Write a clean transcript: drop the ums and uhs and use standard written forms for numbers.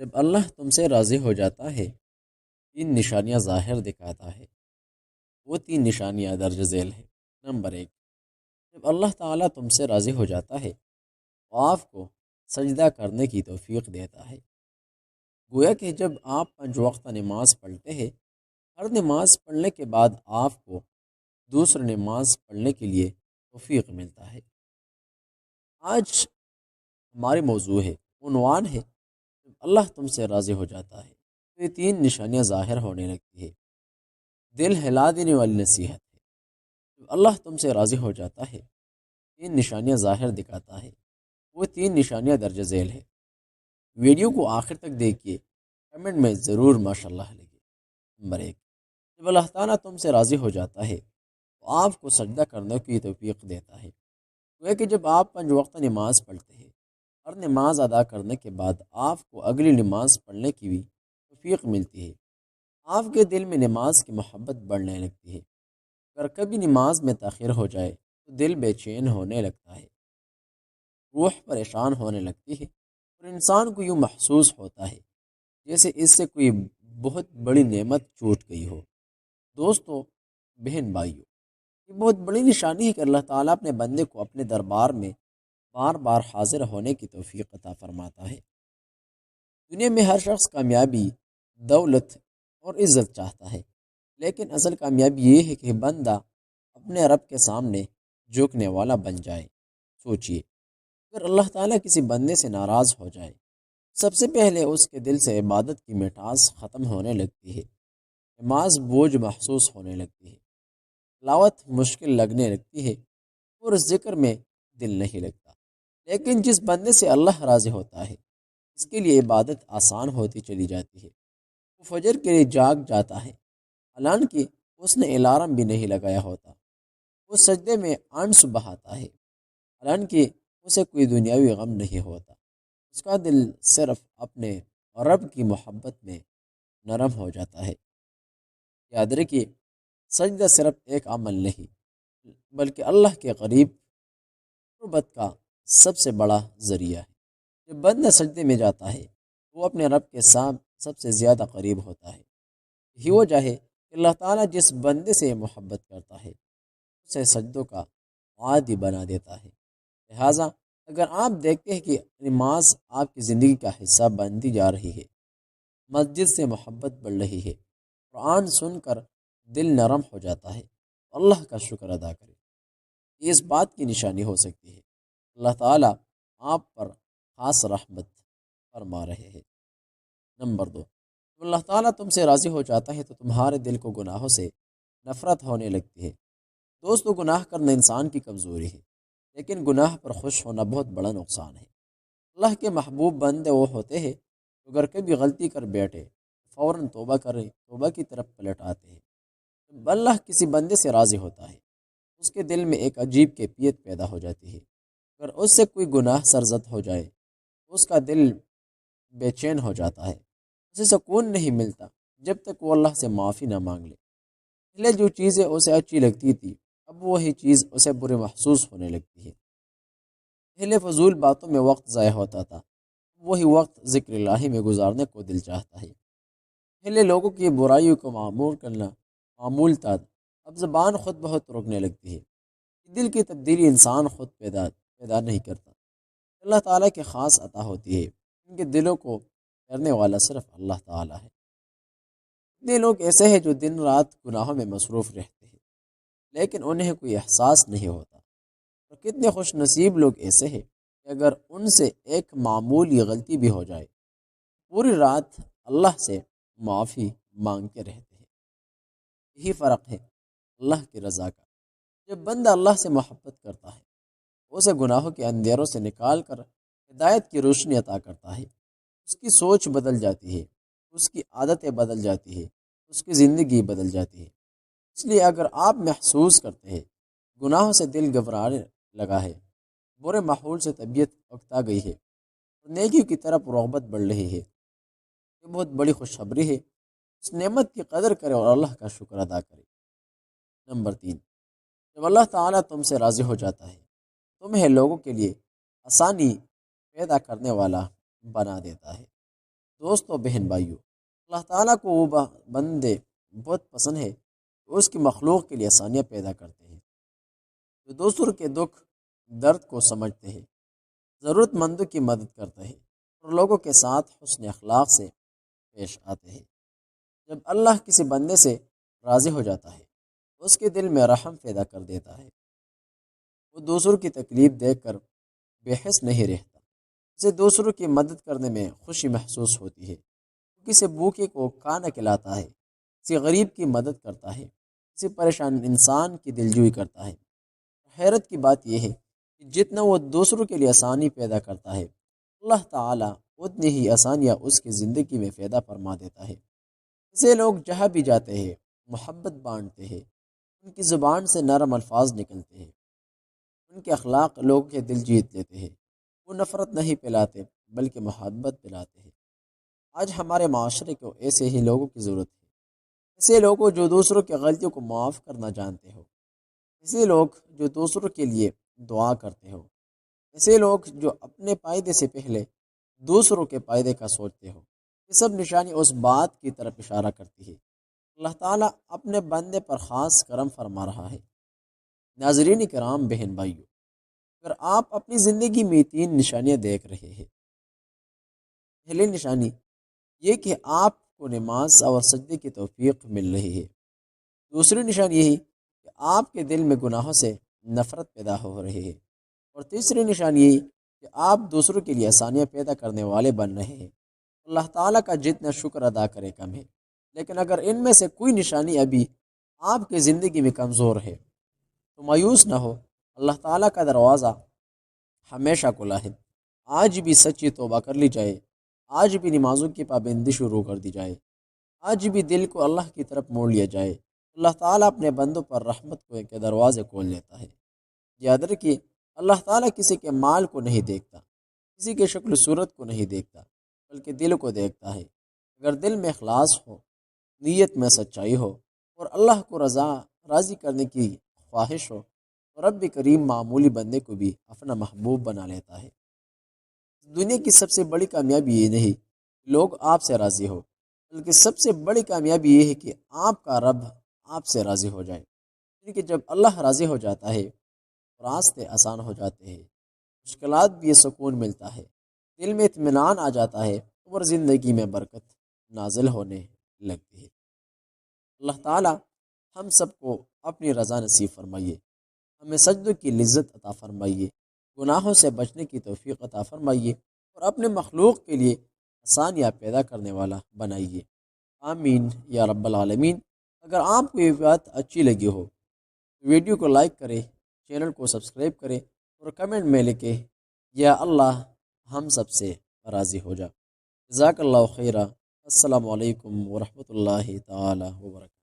جب اللہ تم سے راضی ہو جاتا ہے، تین نشانیاں ظاہر دکھاتا ہے۔ وہ تین نشانیاں درج ذیل ہے۔ نمبر 1، جب اللہ تعالیٰ تم سے راضی ہو جاتا ہے تو آپ کو سجدہ کرنے کی توفیق دیتا ہے۔ گویا کہ جب آپ 5 وقت نماز پڑھتے ہیں، ہر نماز پڑھنے کے بعد آپ کو دوسری نماز پڑھنے کے لیے توفیق ملتا ہے۔ آج ہمارے موضوع ہے، عنوان ہے، جب اللہ تم سے راضی ہو جاتا ہے تو یہ تین نشانیاں ظاہر ہونے لگتی ہے۔ دل ہلا دینے والی نصیحت ہے۔ جب اللہ تم سے راضی ہو جاتا ہے، تین نشانیاں ظاہر دکھاتا ہے۔ وہ تین نشانیاں درج ذیل ہے۔ ویڈیو کو آخر تک دیکھیے، کمنٹ میں ضرور ماشاء اللہ لگے۔ نمبر 1، جب اللہ تعالیٰ تم سے راضی ہو جاتا ہے تو آپ کو سجدہ کرنے کی توفیق دیتا ہے۔ گویا کہ جب آپ 5 وقت نماز پڑھتے ہیں، ہر نماز ادا کرنے کے بعد آپ کو اگلی نماز پڑھنے کی بھی توفیق ملتی ہے۔ آپ کے دل میں نماز کی محبت بڑھنے لگتی ہے۔ اگر کبھی نماز میں تاخیر ہو جائے تو دل بے چین ہونے لگتا ہے، روح پریشان ہونے لگتی ہے، اور انسان کو یوں محسوس ہوتا ہے جیسے اس سے کوئی بہت بڑی نعمت چھوٹ گئی ہو۔ دوستو، بہن بھائیو، یہ بہت بڑی نشانی ہے کہ اللہ تعالیٰ اپنے بندے کو اپنے دربار میں بار بار حاضر ہونے کی توفیق عطا فرماتا ہے۔ دنیا میں ہر شخص کامیابی، دولت اور عزت چاہتا ہے، لیکن اصل کامیابی یہ ہے کہ بندہ اپنے رب کے سامنے جھکنے والا بن جائے۔ سوچئے، اگر اللہ تعالیٰ کسی بندے سے ناراض ہو جائے، سب سے پہلے اس کے دل سے عبادت کی مٹھاس ختم ہونے لگتی ہے، نماز بوجھ محسوس ہونے لگتی ہے، تلاوت مشکل لگنے لگتی ہے، اور ذکر میں دل نہیں لگتا۔ لیکن جس بندے سے اللہ راضی ہوتا ہے، اس کے لیے عبادت آسان ہوتی چلی جاتی ہے۔ وہ فجر کے لیے جاگ جاتا ہے، حالانکہ اس نے الارم بھی نہیں لگایا ہوتا۔ وہ سجدے میں آنسو بہاتا ہے، حالانکہ اسے کوئی دنیاوی غم نہیں ہوتا۔ اس کا دل صرف اپنے رب کی محبت میں نرم ہو جاتا ہے۔ یاد رکھیے، سجدہ صرف ایک عمل نہیں، بلکہ اللہ کے قریب قربت کا سب سے بڑا ذریعہ ہے۔ جب بندہ سجدے میں جاتا ہے تو وہ اپنے رب کے ساتھ سب سے زیادہ قریب ہوتا ہے۔ یہی وجہ ہے کہ اللہ تعالیٰ جس بندے سے محبت کرتا ہے، اسے سجدوں کا عادی بنا دیتا ہے۔ لہٰذا اگر آپ دیکھتے ہیں کہ نماز آپ کی زندگی کا حصہ بنتی جا رہی ہے، مسجد سے محبت بڑھ رہی ہے، قرآن سن کر دل نرم ہو جاتا ہے، تو اللہ کا شکر ادا کرے۔ یہ اس بات کی نشانی ہو سکتی ہے اللہ تعالیٰ آپ پر خاص رحمت فرما رہے ہیں۔ نمبر 2، جب اللہ تعالیٰ تم سے راضی ہو جاتا ہے تو تمہارے دل کو گناہوں سے نفرت ہونے لگتی ہے۔ دوستو، گناہ کرنا انسان کی کمزوری ہے، لیکن گناہ پر خوش ہونا بہت بڑا نقصان ہے۔ اللہ کے محبوب بندے وہ ہوتے ہیں جو اگر کبھی غلطی کر بیٹھے فوراً توبہ کریں، توبہ کی طرف پلٹ آتے ہیں۔ جب اللہ کسی بندے سے راضی ہوتا ہے، اس کے دل میں ایک عجیب کیفیت پیدا ہو جاتی ہے۔ اگر اس سے کوئی گناہ سرزد ہو جائے تو اس کا دل بے چین ہو جاتا ہے، اسے سکون نہیں ملتا جب تک وہ اللہ سے معافی نہ مانگ لے۔ پہلے جو چیزیں اسے اچھی لگتی تھی، اب وہی چیز اسے برے محسوس ہونے لگتی ہے۔ پہلے فضول باتوں میں وقت ضائع ہوتا تھا، وہی وقت ذکر الہی میں گزارنے کو دل چاہتا ہے۔ پہلے لوگوں کی برائیوں کو معمول کرنا معمول تھا، اب زبان خود بہت روکنے لگتی ہے۔ دل کی تبدیلی انسان خود پیدا نہیں کرتا، اللہ تعالیٰ کی خاص عطا ہوتی ہے۔ ان کے دلوں کو کرنے والا صرف اللہ تعالیٰ ہے۔ کتنے لوگ ایسے ہیں جو دن رات گناہوں میں مصروف رہتے ہیں، لیکن انہیں کوئی احساس نہیں ہوتا، اور کتنے خوش نصیب لوگ ایسے ہیں کہ اگر ان سے ایک معمولی غلطی بھی ہو جائے پوری رات اللہ سے معافی مانگتے رہتے ہیں۔ یہی فرق ہے اللہ کی رضا کا۔ جب بندہ اللہ سے محبت کرتا ہے، اسے گناہوں کے اندھیروں سے نکال کر ہدایت کی روشنی عطا کرتا ہے۔ اس کی سوچ بدل جاتی ہے، اس کی عادتیں بدل جاتی ہے، اس کی زندگی بدل جاتی ہے۔ اس لیے اگر آپ محسوس کرتے ہیں گناہوں سے دل گھبرانے لگا ہے، برے ماحول سے طبیعت اکتا گئی ہے، اور نیکیوں کی طرف رغبت بڑھ رہی ہے، یہ بہت بڑی خوشخبری ہے۔ اس نعمت کی قدر کرے اور اللہ کا شکر ادا کرے۔ نمبر 3، جب اللہ تعالیٰ تم سے راضی ہو جاتا ہے، تمہیں لوگوں کے لیے آسانی پیدا کرنے والا بنا دیتا ہے۔ دوستو بہن بھائیو، اللہ تعالیٰ کو وہ بندے بہت پسند ہے جو اس کی مخلوق کے لیے آسانیاں پیدا کرتے ہیں، جو دوسروں کے دکھ درد کو سمجھتے ہیں، ضرورت مندوں کی مدد کرتے ہیں اور لوگوں کے ساتھ حسن اخلاق سے پیش آتے ہیں۔ جب اللہ کسی بندے سے راضی ہو جاتا ہے تو اس کے دل میں رحم پیدا کر دیتا ہے، وہ دوسروں کی تکلیف دیکھ کر بے حس نہیں رہتا، اسے دوسروں کی مدد کرنے میں خوشی محسوس ہوتی ہے، وہ کسی بھوکے کو کھانا کھلاتا ہے، کسی غریب کی مدد کرتا ہے، کسی پریشان انسان کی دلجوئی کرتا ہے۔ حیرت کی بات یہ ہے کہ جتنا وہ دوسروں کے لیے آسانی پیدا کرتا ہے، اللہ تعالیٰ اتنی ہی آسانیاں اس کی زندگی میں پیدا فرما دیتا ہے۔ اسے لوگ جہاں بھی جاتے ہیں محبت بانٹتے ہیں، ان کی زبان سے نرم الفاظ نکلتے ہیں، ان کے اخلاق لوگوں کے دل جیت لیتے ہیں، وہ نفرت نہیں پلاتے بلکہ محبت پلاتے ہیں۔ آج ہمارے معاشرے کو ایسے ہی لوگوں کی ضرورت ہے، ایسے لوگوں جو دوسروں کی غلطیوں کو معاف کرنا جانتے ہو، ایسے لوگ جو دوسروں کے لیے دعا کرتے ہو، ایسے لوگ جو اپنے فائدے سے پہلے دوسروں کے فائدے کا سوچتے ہو۔ یہ سب نشانی اس بات کی طرف اشارہ کرتی ہے اللہ تعالیٰ اپنے بندے پر خاص کرم فرما رہا ہے۔ ناظرین کرام، بہن بھائیو، اگر آپ اپنی زندگی میں 3 نشانیاں دیکھ رہے ہیں، پہلی نشانی یہ کہ آپ کو نماز اور سجدے کی توفیق مل رہی ہے، دوسری نشانی یہی کہ آپ کے دل میں گناہوں سے نفرت پیدا ہو رہی ہے، اور تیسری نشانی یہی کہ آپ دوسروں کے لیے آسانیاں پیدا کرنے والے بن رہے ہیں۔ اللہ تعالیٰ کا جتنا شکر ادا کرے کم ہے، لیکن اگر ان میں سے کوئی نشانی ابھی آپ کی زندگی میں کمزور ہے تو مایوس نہ ہو، اللہ تعالیٰ کا دروازہ ہمیشہ کھلا ہے۔ آج بھی سچی توبہ کر لی جائے، آج بھی نمازوں کی پابندی شروع کر دی جائے، آج بھی دل کو اللہ کی طرف موڑ لیا جائے، اللہ تعالیٰ اپنے بندوں پر رحمت کے دروازے کھول لیتا ہے۔ یاد رکھیے، اللہ تعالیٰ کسی کے مال کو نہیں دیکھتا، کسی کے شکل صورت کو نہیں دیکھتا، بلکہ دل کو دیکھتا ہے۔ اگر دل میں اخلاص ہو، نیت میں سچائی ہو اور اللہ کو راضی کرنے کی خواہش ہو تو رب کریم معمولی بندے کو بھی اپنا محبوب بنا لیتا ہے۔ دنیا کی سب سے بڑی کامیابی یہ نہیں کہ لوگ آپ سے راضی ہو، بلکہ سب سے بڑی کامیابی یہ ہے کہ آپ کا رب آپ سے راضی ہو جائے، کیونکہ جب اللہ راضی ہو جاتا ہے راستے آسان ہو جاتے ہیں، مشکلات بھی سکون ملتا ہے، دل میں اطمینان آ جاتا ہے اور زندگی میں برکت نازل ہونے لگتی ہے۔ اللہ تعالیٰ ہم سب کو اپنی رضا نصیب فرمائیے، ہمیں سجدوں کی لذت عطا فرمائیے، گناہوں سے بچنے کی توفیق عطا فرمائیے اور اپنے مخلوق کے لیے آسانیاں پیدا کرنے والا بنائیے۔ آمین یا رب العالمین۔ اگر آپ کو یہ بات اچھی لگی ہو تو ویڈیو کو لائک کریں، چینل کو سبسکرائب کریں اور کمنٹ میں لکھیں یا اللہ ہم سب سے راضی ہو جا۔ جزاک اللہ خیرہ۔ السلام علیکم ورحمۃ اللہ تعالی وبرکاتہ۔